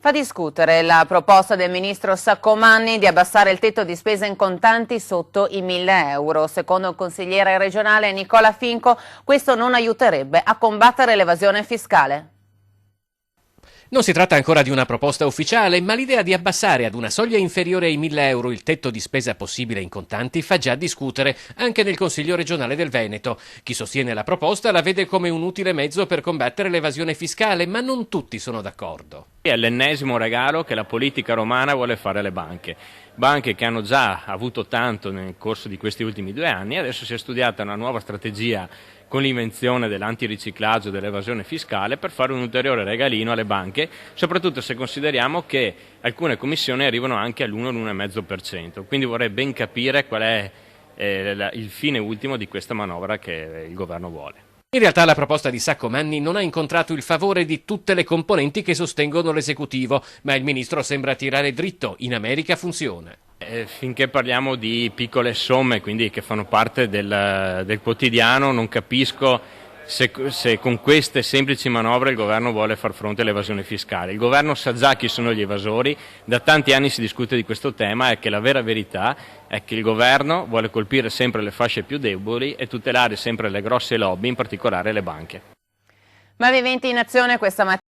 Fa discutere la proposta del ministro Saccomanni di abbassare il tetto di spesa in contanti sotto i 1.000 euro. Secondo il consigliere regionale Nicola Finco, questo non aiuterebbe a combattere l'evasione fiscale. Non si tratta ancora di una proposta ufficiale, ma l'idea di abbassare ad una soglia inferiore ai 1.000 euro il tetto di spesa possibile in contanti fa già discutere anche nel Consiglio regionale del Veneto. Chi sostiene la proposta la vede come un utile mezzo per combattere l'evasione fiscale, ma non tutti sono d'accordo. È l'ennesimo regalo che la politica romana vuole fare alle banche. Banche che hanno già avuto tanto nel corso di questi ultimi 2 anni, adesso si è studiata una nuova strategia con l'invenzione dell'antiriciclaggio e dell'evasione fiscale per fare un ulteriore regalino alle banche, soprattutto se consideriamo che alcune commissioni arrivano anche all'1-1,5%. Quindi vorrei ben capire qual è il fine ultimo di questa manovra che il governo vuole. In realtà la proposta di Saccomanni non ha incontrato il favore di tutte le componenti che sostengono l'esecutivo, ma il ministro sembra tirare dritto. In America funziona. Finché parliamo di piccole somme, quindi che fanno parte del quotidiano, non capisco se con queste semplici manovre il governo vuole far fronte all'evasione fiscale. Il governo sa già chi sono gli evasori, da tanti anni si discute di questo tema e che la vera verità è che il governo vuole colpire sempre le fasce più deboli e tutelare sempre le grosse lobby, in particolare le banche. Ma viventi in azione questa mattina.